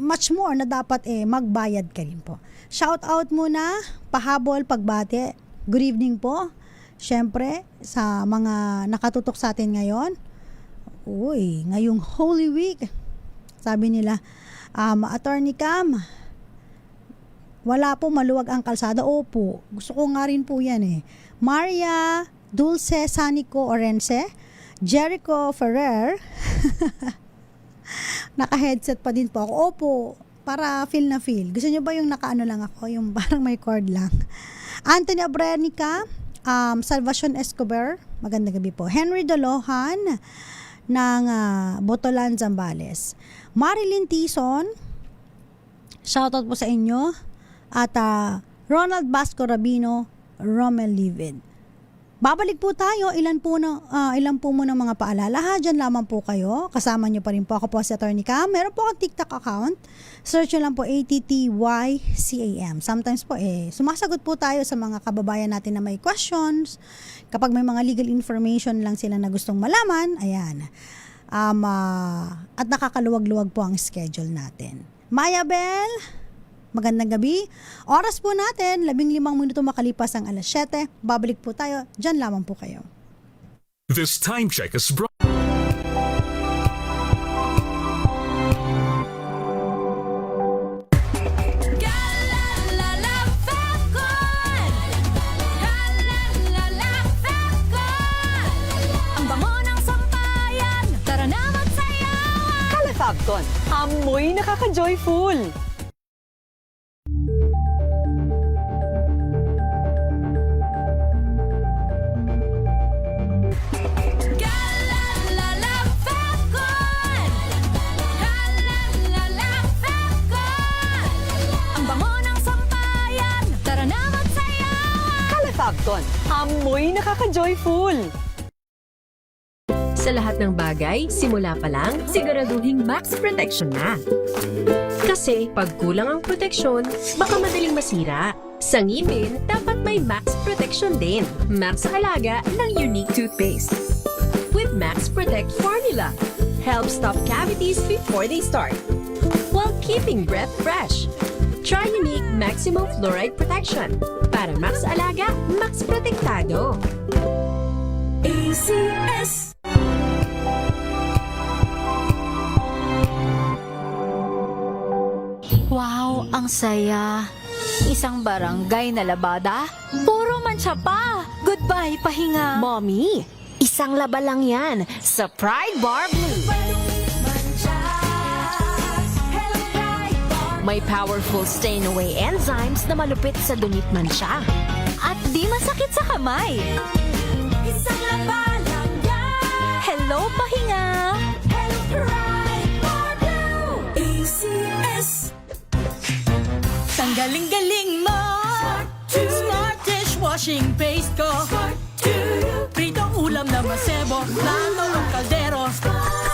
much more na dapat magbayad ka rin po. Shout out muna, pahabol, pagbate. Good evening po. Siyempre, sa mga nakatutok sa atin ngayon. Uy, ngayong Holy Week. Sabi nila, Attorney Cam, wala po maluwag ang kalsada. Opo, gusto ko nga rin po yan Maria Dulce Sanico Orense, Jericho Ferrer, naka-headset pa din po ako. Opo, para feel na feel. Gusto nyo ba yung nakaano lang ako? Yung parang may cord lang. Anthony Abrenica, Salvacion Escobar, magandang gabi po. Henry Dolohan ng Botolan, Zambales. Marilyn Tison, shoutout po sa inyo. At Ronald Basco Rabino, Romel Livid. Babalik po tayo, ilan po muna mga paalala ha, dyan lamang po kayo, kasama nyo pa rin po, ako po si Attorney Cam, meron po akong TikTok account, search nyo lang po ATTYCAM. Sometimes po sumasagot po tayo sa mga kababayan natin na may questions, kapag may mga legal information lang sila na gustong malaman, ayan, at nakakaluwag-luwag po ang schedule natin. Maya Bell, magandang gabi. Oras po natin, 15 minuto makalipas ang alas 7. Babalik po tayo. Diyan lamang po kayo. This time check is brought. Ang bango ng sampayan, tara na magsayawan! Calefacton, amoy nakaka-joyful. Calefacton, amoy nakaka-joyful. Sa lahat ng bagay, simula pa lang, siguraduhing max protection na. Kasi pag kulang ang proteksyon, baka madaling masira. Sa ngipin, dapat may max protection din. Max sa halaga ng unique toothpaste. With Max Protect Formula, help stop cavities before they start, while keeping breath fresh. Try unique maximum fluoride protection. Para max alaga, max protektado. ACS. Ang saya. Isang barangay na labada? Puro mancha pa. Goodbye, pahinga. Mommy, isang laba lang yan sa Pride Bar Blue. May powerful stain-away enzymes na malupit sa dunit mancha. At di masakit sa kamay. Isang laba lang yan. Hello, pahinga. Hello, Pride Bar Blue. ACS. Tanggaling-galing mo. Smart dishwashing paste ko. Pritong ulam na masebo. Plato ng kaldero.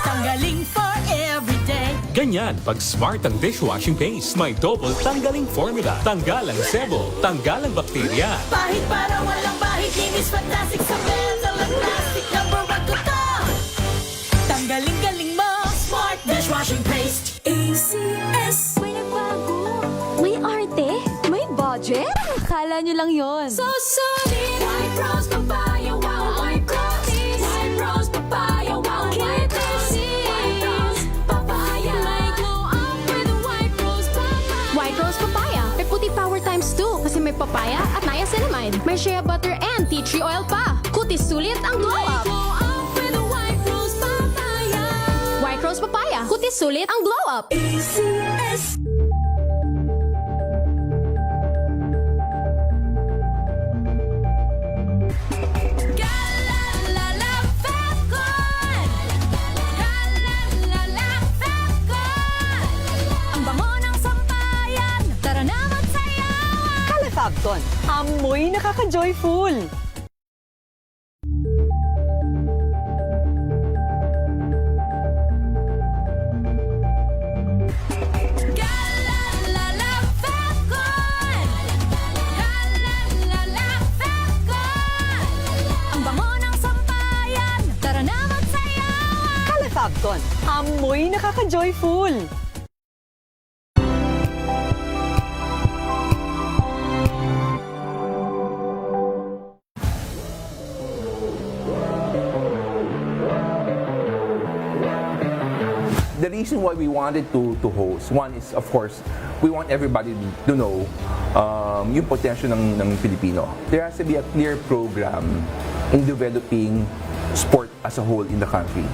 Tanggaling for everyday. Ganyan pag smart ang dishwashing paste. May double tanggaling formula. Tanggal ang sebo, tanggal ang bakterya. Pahit para walang bahid. Linis fantastic sa metal at plastic. Number one ko to. Tanggaling-galing mo. Smart dishwashing paste. ACS. May nagbago. May arte. May budget. Akala nyo lang yon. So solid. White Rose Papaya. Wow. White Rose. White Rose Papaya. Wow. White Rose. White Rose Papaya. May glow up with White Rose Papaya. White Rose Papaya. May puti power times 2 kasi may papaya at niacinamide. May shea butter and tea tree oil pa. Kutis sulit ang glow May up. glow up with White Rose Papaya. White Rose Papaya. Kutis sulit ang glow up. ACS. Calefacton, amoy nakaka-joyful. Calefacton, amoy nakaka-joyful. The reason why we wanted to host, one is, of course, we want everybody to know yung potential ng Pilipino. There has to be a clear program in developing sport as a whole in the country.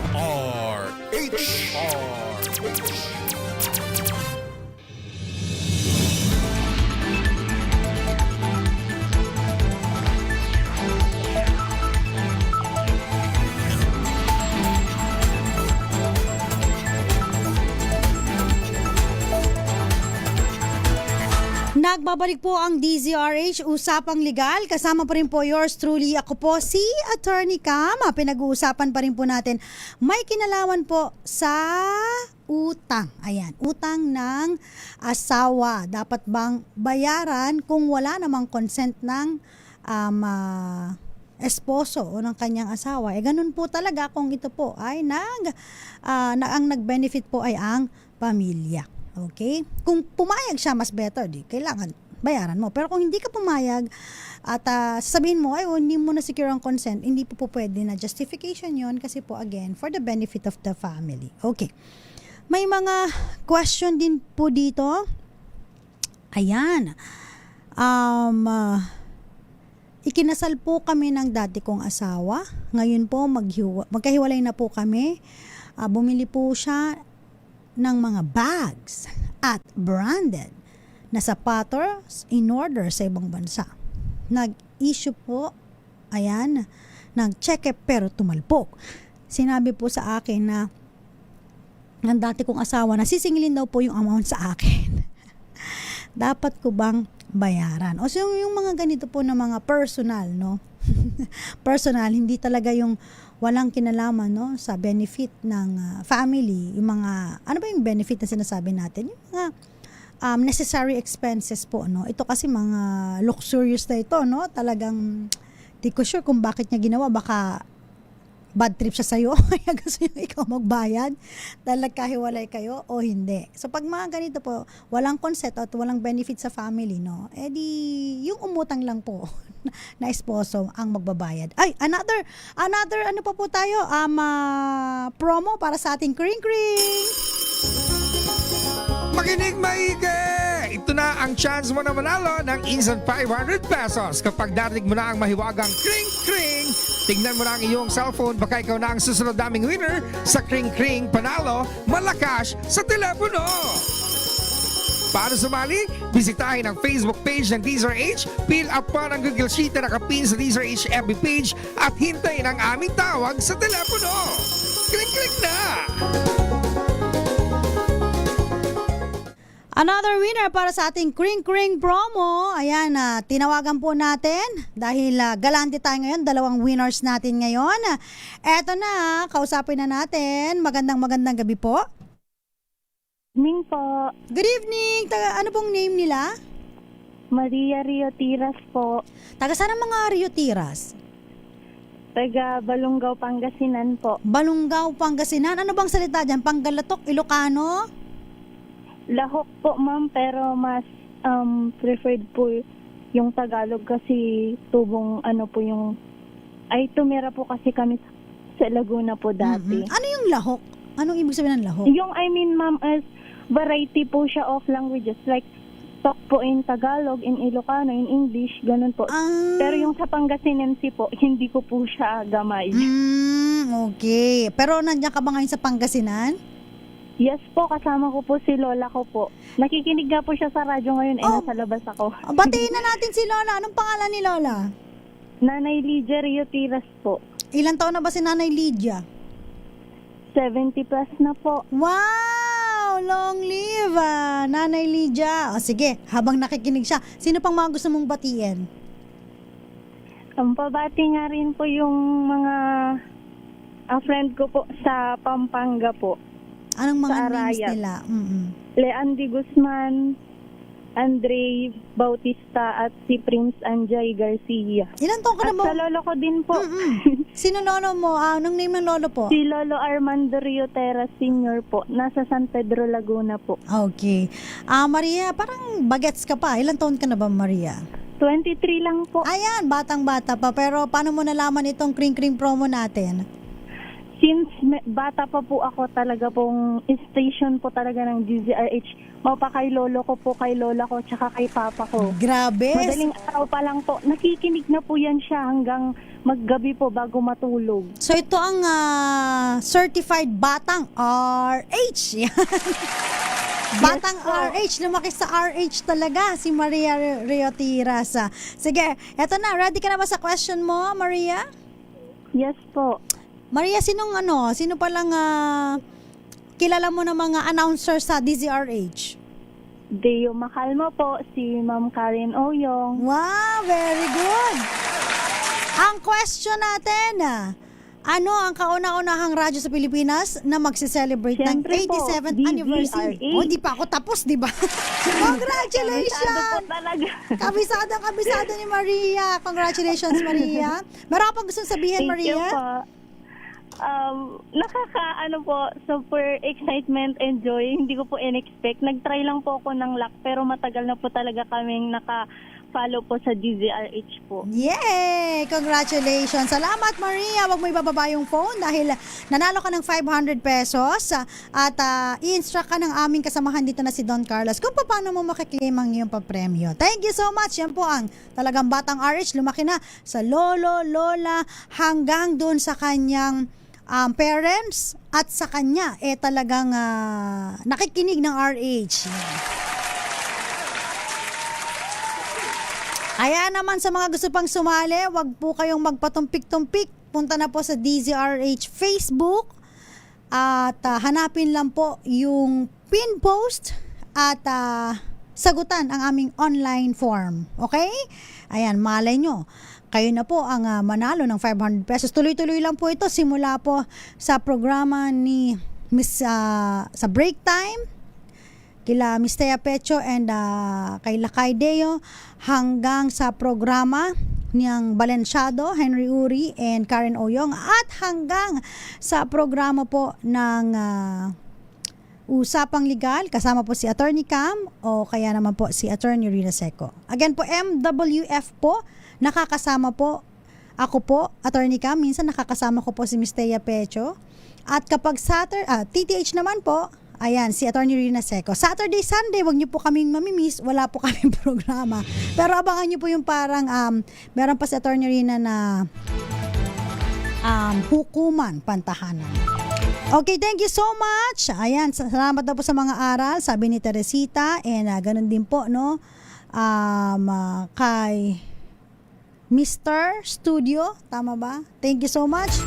Nagbabalik po ang DZRH Usapang Legal. Kasama pa rin po yours truly. Ako po si Attorney Kama. Pinag-uusapan pa rin po natin. May kinalaman po sa utang. Ayan, utang ng asawa. Dapat bang bayaran kung wala namang consent ng esposo o ng kanyang asawa? Ganun po talaga kung ito po ay ang nag-benefit po ay ang pamilya. Okay? Kung pumayag siya, mas better, di kailangan bayaran mo. Pero kung hindi ka pumayag at sasabihin mo, ay hindi mo na secure ang consent, hindi po pwede na justification yon kasi po again, for the benefit of the family. Okay. May mga question din po dito. Ayan. Ikinasal po kami ng dati kong asawa. Ngayon po, magkahiwalay na po kami. Bumili po siya ng mga bags at branded na sapatos in order sa ibang bansa. Nag-issue po, ayan, ng cheque pero tumalbog. Sinabi po sa akin na ng dati kong asawa na sisingilin daw po yung amount sa akin. Dapat ko bang bayaran? O so yung mga ganito po na mga personal, no? Personal, hindi talaga yung walang kinalaman, no, sa benefit ng family, yung mga, ano ba yung benefit na sinasabi natin? Yung mga necessary expenses po, no? Ito kasi mga luxurious na ito, no? Talagang, di ko sure kung bakit niya ginawa, baka bad trip siya sa'yo, kaya gusto niya ikaw magbayad dahil nagkahiwalay kayo o hindi. So pag mga ganito po, walang consent at walang benefit sa family, no, di yung umutang lang po na esposo ang magbabayad. Ay, another ano pa po tayo, promo para sa ating kring-kring. Makinig maigi! ito na ang chance mo na manalo ng instant 500 pesos kapag narinig mo na ang mahiwagang kring-kring. Tingnan mo na ang iyong cellphone, baka ikaw na ang susunod naming winner sa kring-kring panalo malakas sa telepono. Para sumali, bisitahin ang Facebook page ng DZRH, fill up pa ng Google Sheet na nakapin sa DZRH FB page at hintayin ang aming tawag sa telepono. Kring-kring na! Another winner para sa ating Kring Kring promo. Ayan, tinawagan po natin dahil galante tayo ngayon. 2 winners natin ngayon. Eto na, kausapin na natin. Magandang gabi po. Evening po. Good evening. Ano pong name nila? Maria Riotiras po. Taga saan ang mga Riotiras? Taga Balungaw, Pangasinan po. Balungaw, Pangasinan. Ano bang salita dyan? Panggalatok, Ilocano? Lahok po ma'am, pero mas preferred po yung Tagalog kasi tubong ano po yung tumira po kasi kami sa Laguna po dati. Ano yung lahok? Anong ibig sabihin ng lahok? Yung ma'am is variety po siya of languages like talk po in Tagalog, in Ilocano, in English, ganun po. Pero yung sa Pangasinense po, hindi ko po siya gamay. Okay. Pero nandiyan ka ba ngayon sa Pangasinan? Yes po, kasama ko po si Lola ko po. Nakikinig nga po siya sa radyo ngayon, nasa labas ako. Batiin na natin si Lola. Anong pangalan ni Lola? Nanay Lydia Riotiras po. Ilang taon na ba si Nanay Lydia? 70 plus na po. Wow! Long live, Nanay Lydia. O sige, habang nakikinig siya, sino pang mga gusto mong batiin? Ang pabati nga rin po yung mga friend ko po sa Pampanga po. Anong mga sa names Arayat nila? Leandy Guzman, Andre Bautista at si Prince Anjay Garcia. Ilan taon ka na mo? At sa lolo ko din po. Sino lolo mo? Anong name ng lolo po? Si Lolo Armando Riotera Sr. po. Nasa San Pedro, Laguna po. Okay. Maria, parang bagets ka pa. Ilan taon ka na ba, Maria? 23 lang po. Ayan, batang-bata pa. Pero paano mo nalaman itong kring-kring promo natin? Since bata pa po ako, talaga pong station po talaga ng DZRH. Mapa kay lolo ko po, kay lola ko, tsaka kay papa ko. Grabe! Madaling araw pa lang po. Nakikinig na po yan siya hanggang maggabi po bago matulog. So ito ang certified batang RH. Batang RH, lumaki sa RH talaga si Maria Riotiras. Sige, eto na. Ready ka na ba sa question mo, Maria? Yes po. Maria, sino palang kilala mo ng mga announcer sa DZRH? Deo Macalmo po, si Ma'am Karen Oyong. Wow, very good. Ang question natin, ano ang kauna-unahang radyo sa Pilipinas na magse-celebrate ng 87th anniversary? Di pa ako tapos, di ba? Congratulations! Kabisado ni Maria. Congratulations, Maria. Meron ka pang gustong sabihin, Maria? Thank you po. Super excitement and joy. Hindi ko po in-expect. Nag-try lang po ako ng luck pero matagal na po talaga kaming naka-follow po sa DZRH po. Yay! Congratulations! Salamat, Maria! Huwag mo ibababa yung phone dahil nanalo ka ng 500 pesos at i-instruct ka ng aming kasamahan dito na si Don Carlos kung paano mo makiklaim ang iyong papremyo. Thank you so much! Yan po ang talagang batang RH. Lumaki na sa lolo, lola hanggang doon sa kanyang parents at sa kanya talagang nakikinig ng RH. Kaya naman sa mga gusto pang sumali, wag po kayong magpatumpik-tumpik. Punta na po sa DZRH Facebook at hanapin lang po yung pin post at sagutan ang aming online form. Okay? Ayan, malay nyo. Kayo na po ang manalo ng 500 pesos. Tuloy-tuloy lang po ito. Simula po sa programa ni Miss sa break time, kila Miss Tea Pecho and kay Lakay Deo, hanggang sa programa niyang Balenciado, Henry Uri and Karen Oyong, at hanggang sa programa po ng Usapang Legal, kasama po si Attorney Cam o kaya naman po si Attorney Rina Seco. Again po, MWF po, nakakasama po ako po, Attorney Cam, minsan nakakasama ko po si Miss Tea Pecho. At kapag TTH naman po, Ayan, si Attorney Rina Seco. Saturday, Sunday, wag niyo po kaming mamimiss. Wala po kaming programa. Pero abangan niyo po yung parang, meron pa si Attorney Rina na hukuman, pantahanan. Okay, thank you so much. Ayan, salamat na po sa mga aral, sabi ni Teresita. And ganun din po, no? Kay Mr. Studio, tama ba? Thank you so much.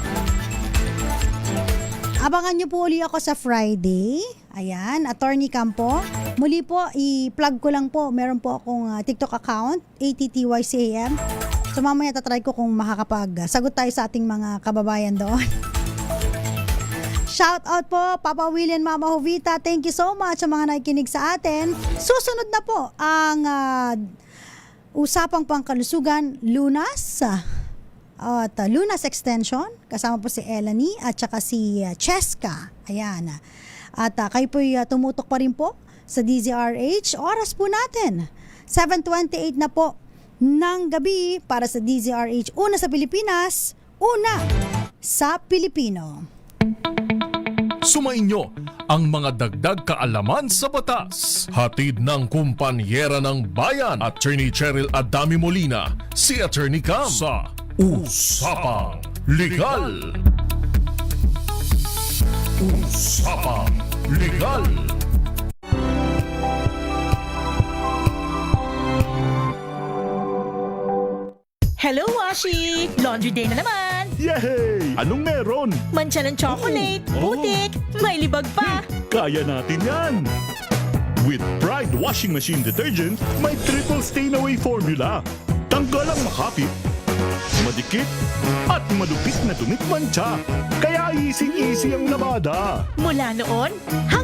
Abangan niyo po uli ako sa Friday. Ayan, Attorney Campo. Muli po, i-plug ko lang po. Meron po akong TikTok account, ATTYCAM. So mamaya tatry ko kung makakapag-sagot tayo sa ating mga kababayan doon. Shout out po, Papa William, Mama Jovita. Thank you so much sa mga nakikinig sa atin. Susunod na po ang usapang pangkalusugan, Lunas. At Lunas Extension, kasama po si Elanie at saka si Cheska. Ayan. At kayo po tumutok pa rin po sa DZRH. Oras po natin, 7:28 na po ng gabi para sa DZRH. Una sa Pilipinas, una sa Pilipino. Sumainyo ang mga dagdag kaalaman sa batas. Hatid ng kumpanyera ng bayan, Attorney Cheryl Adami Molina, si Attorney Cam sa Usapang Legal. Usapang Legal. Hello, Washi! Laundry day na naman! Yay! Anong meron? Mancha ng chocolate, putik, may libag pa! Kaya natin yan! With Pride Washing Machine Detergent, may triple stain-away formula. Tanggal ang makapit, madikit, at madupit na dumit mancha. Kaya easy-easy ang labada. Mula noon, hanggang